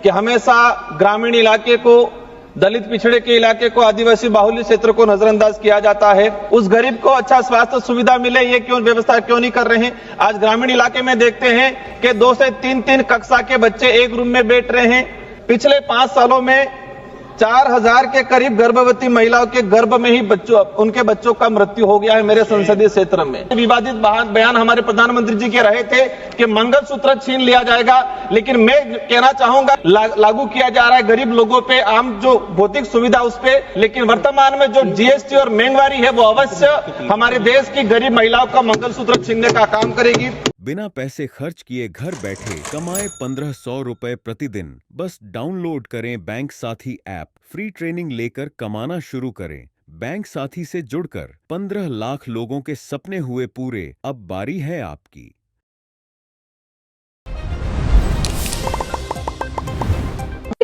कि हमेशा ग्रामीण इलाके को, दलित पिछड़े के इलाके को, आदिवासी बाहुल्य क्षेत्र को नजरअंदाज किया जाता है। उस गरीब को अच्छा स्वास्थ्य सुविधा मिले, ये क्यों व्यवस्था क्यों नहीं कर रहे हैं? आज ग्रामीण इलाके में देखते हैं कि 2 से 3 कक्षा के बच्चे एक रूम में बैठ रहे हैं। पिछले 5 सालों में 4000 के करीब गर्भवती महिलाओं के गर्भ में ही उनके बच्चों का मृत्यु हो गया है मेरे संसदीय क्षेत्र में। विवादित बयान हमारे प्रधानमंत्री जी के रहे थे कि मंगलसूत्र छीन लिया जाएगा, लेकिन मैं कहना चाहूंगा लागू किया जा रहा है गरीब लोगों पे, आम जो भौतिक सुविधा उस पे, लेकिन वर्तमान में जो जीएसटी और महंगाई है वो अवश्य हमारे देश की गरीब महिलाओं का मंगलसूत्र छीनने का काम करेगी। बिना पैसे खर्च किए घर बैठे कमाए 1500 रुपए प्रतिदिन। बस डाउनलोड करें बैंक साथी ऐप, फ्री ट्रेनिंग लेकर कमाना शुरू करें। बैंक साथी से जुड़कर 15 लाख लोगों के सपने हुए पूरे। अब बारी है आपकी।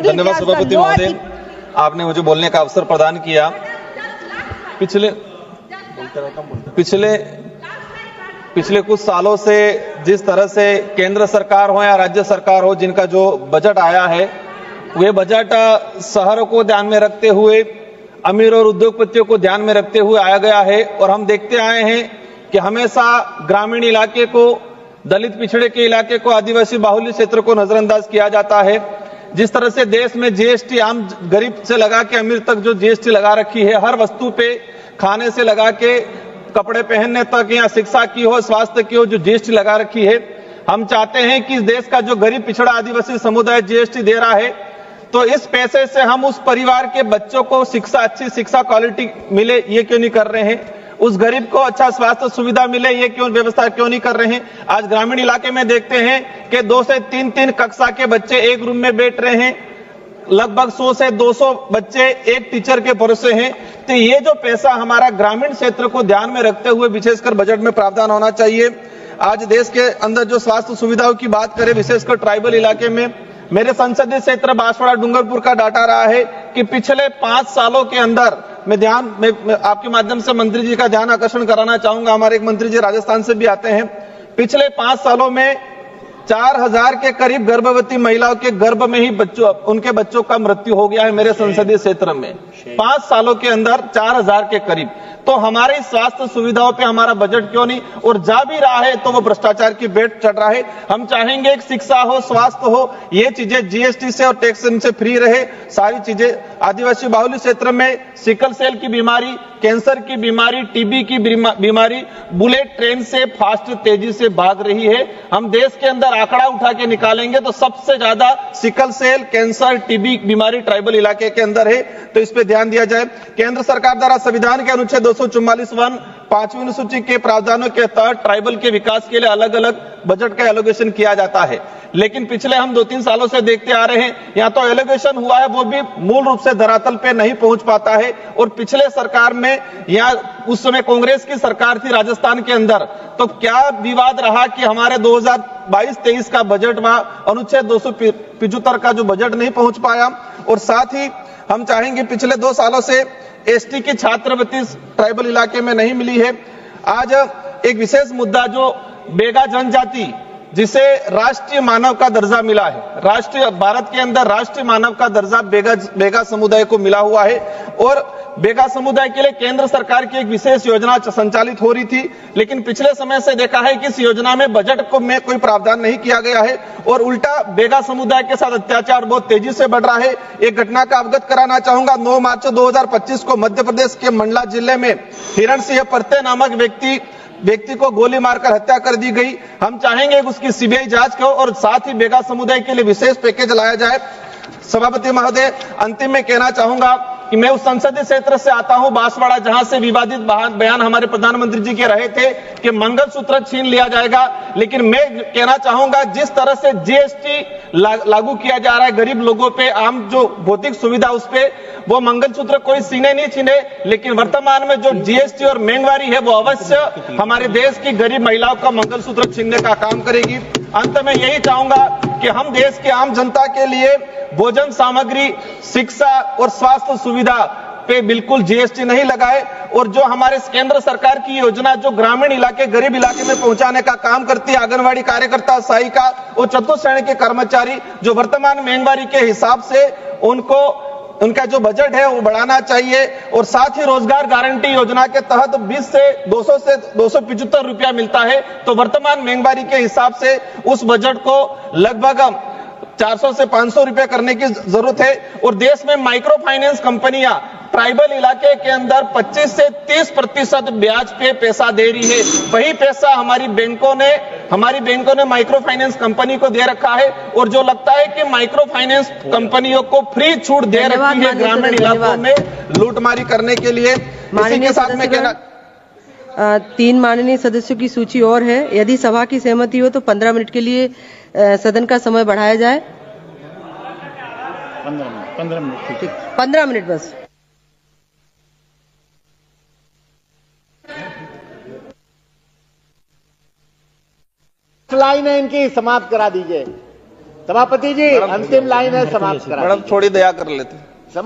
धन्यवाद सभापति महोदय, आपने मुझे बोलने का अवसर प्रदान किया। पिछले कुछ सालों से जिस तरह से केंद्र सरकार हो या राज्य सरकार हो, जिनका जो बजट आया है, वे बजट शहरों को ध्यान में रखते हुए, अमीर और उद्योगपतियों को ध्यान में रखते हुए आया गया है। और हम देखते आए हैं कि हमेशा ग्रामीण इलाके को, दलित पिछड़े के इलाके को, आदिवासी बाहुल्य क्षेत्र को नजरअंदाज किया जाता है। जिस तरह से देश में जीएसटी आम गरीब से लगा के अमीर तक जो जीएसटी लगा रखी है, हर वस्तु पे, खाने से लगा के कपड़े पहनने तक, या शिक्षा की हो, स्वास्थ्य की हो, जो जीएसटी लगा रखी है। हम चाहते हैं कि इस देश का जो गरीब पिछड़ा आदिवासी समुदाय जीएसटी दे रहा है, तो इस पैसे से हम उस परिवार के बच्चों को शिक्षा, अच्छी शिक्षा क्वालिटी मिले, ये क्यों नहीं कर रहे हैं? उस गरीब को अच्छा स्वास्थ्य सुविधा मिले, ये क्यों व्यवस्था क्यों नहीं कर रहे हैं? आज ग्रामीण इलाके में देखते हैं कि 2 से 3 कक्षा के बच्चे एक रूम में बैठ रहे हैं। लगभग 100 से 200 बच्चे एक टीचर के भरोसे हैं। तो ये जो पैसा हमारा ग्रामीण क्षेत्र को ध्यान में रखते हुए विशेषकर बजट में प्रावधान होना चाहिए। आज देश के अंदर जो स्वास्थ्य सुविधाओं की बात करें, विशेषकर ट्राइबल इलाके में, मेरे संसदीय क्षेत्र बांसवाड़ा डूंगरपुर का डाटा रहा है कि पिछले 5 सालों के अंदर, मैं आपके माध्यम से मंत्री जी का ध्यान आकर्षण कराना चाहूंगा, हमारे एक मंत्री जी राजस्थान से भी आते हैं। पिछले 5 सालों में 4000 के करीब गर्भवती महिलाओं के गर्भ में ही उनके बच्चों का मृत्यु हो गया है मेरे संसदीय क्षेत्र में। 5 सालों के अंदर 4000 के करीब। तो हमारी स्वास्थ्य सुविधाओं पे हमारा बजट क्यों नहीं? और जा भी रहा है तो वो भ्रष्टाचार की बेट चढ़ रहा है। हम चाहेंगे कि शिक्षा हो, स्वास्थ्य हो, ये चीजें जीएसटी से और टैक्स से फ्री रहे। सारी चीजें आदिवासी बाहुल्य क्षेत्र में सिकल सेल की बीमारी, कैंसर की बीमारी, टीबी की बीमारी बुलेट ट्रेन से फास्ट तेजी से भाग रही है। हम देश के अंदर आंकड़ा उठा के निकालेंगे तो सबसे ज्यादा सिकल सेल, कैंसर, टीबी बीमारी ट्राइबल इलाके के अंदर है। तो इस पे ध्यान दिया जाए। केंद्र सरकार द्वारा संविधान के अनुच्छेद 244(1) 5वीं अनुसूची के प्रावधानों के तहत ट्राइबल के विकास के लिए अलग अलग बजट का एलोकेशन किया जाता है। लेकिन पिछले हम 2-3 सालों से देखते आ रहे हैं, या तो एलोकेशन हुआ है वो भी मूल रूप से धरातल पे नहीं पहुंच पाता है। और पिछले सरकार में, या उस समय कांग्रेस की सरकार थी राजस्थान के अंदर, तो क्या विवाद रहा कि हमारे 2022-23 का बजट में अनुच्छेद 275 का जो बजट नहीं पहुंच पाया। और साथ ही हम चाहेंगे, पिछले 2 सालों से एसटी की छात्रवृत्ति ट्राइबल इलाके में नहीं मिली है। आज एक विशेष मुद्दा, जो बेगा जनजाति, जिसे राष्ट्रीय मानव का दर्जा मिला है, भारत के अंदर राष्ट्रीय मानव का दर्जा बेगा समुदाय को मिला हुआ है। और बेगा समुदाय के लिए केंद्र सरकार की एक विशेष योजना संचालित हो रही थी, लेकिन पिछले समय से देखा है कि इस योजना में बजट में कोई प्रावधान नहीं किया गया है और उल्टा बेगा समुदाय के साथ अत्याचार बहुत तेजी से बढ़ रहा है। एक घटना का अवगत कराना चाहूंगा। 9 मार्च 2025 को मध्य प्रदेश के मंडला जिले में हिरण सिंह पर्ते नामक व्यक्ति को गोली मारकर हत्या कर दी गई। हम चाहेंगे उसकी सीबीआई जांच हो और साथ ही बेगा समुदाय के लिए विशेष पैकेज लाया जाए। सभापति महोदय, अंतिम में कहना चाहूंगा कि मैं उस संसदीय क्षेत्र से आता हूं, बांसवाड़ा, जहां से विवादित बयान हमारे प्रधानमंत्री जी के रहे थे कि मंगलसूत्र छीन लिया जाएगा। लेकिन मैं कहना चाहूंगा, जिस तरह से जीएसटी लागू किया जा रहा है गरीब लोगों पे, आम जो भौतिक सुविधा उस पे, वो मंगलसूत्र कोई सीने नहीं छीने, लेकिन वर्तमान में जो जीएसटी और महंगाई है वो अवश्य हमारे देश की गरीब महिलाओं का मंगलसूत्र छीनने का काम करेगी। अंत में यही चाहूंगा कि हम देश के आम जनता के लिए भोजन सामग्री, शिक्षा और स्वास्थ्य सुविधा पे बिल्कुल जीएसटी नहीं लगाए और जो हमारे केंद्र सरकार की योजना जो ग्रामीण इलाके गरीब इलाके में पहुंचाने का काम करती है, आंगनवाड़ी कार्यकर्ता, सहायिका और चतुर्थ श्रेणी के कर्मचारी जो वर्तमान महंगाई के हिसाब से उनका जो बजट है वो बढ़ाना चाहिए और साथ ही रोजगार गारंटी योजना के तहत 20 से 200 से 275 रुपया मिलता है, तो वर्तमान महंगाई के हिसाब से उस बजट को लगभग 400 से 500 रुपए करने की जरूरत है। और देश में माइक्रो फाइनेंस कंपनियां ट्राइबल इलाके के अंदर 25 से 30% ब्याज पे पैसा दे रही है। वही पैसा हमारी बैंकों ने माइक्रो फाइनेंस कंपनी को दे रखा है और जो लगता है कि माइक्रो फाइनेंस कंपनियों को फ्री छूट दे रखी है ग्रामीण इलाकों में लूटमारी करने के लिए। इसी के साथ में कहना 3 माननीय सदस्यों की सूची और है। यदि सभा की सहमति हो तो 15 मिनट के लिए सदन का समय बढ़ाया जाए। 15 मिनट ठीक। 15 मिनट बस। लाइन है इनकी, समाप्त करा दीजिए सभापति जी। अंतिम लाइन है, समाप्त करा। मैडम थोड़ी दया कर लेते।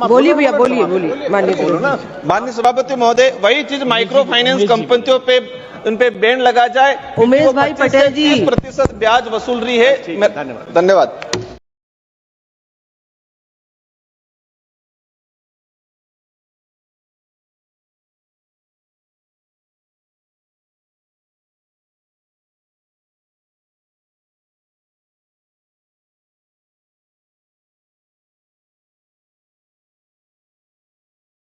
बोलिए भैया, बोलिए माननीय सभापति महोदय, वही चीज माइक्रो फाइनेंस कंपनियों पे उन पे बैन लगा जाए। उमेश भाई पटेल जी 30% ब्याज वसूल रही है। धन्यवाद।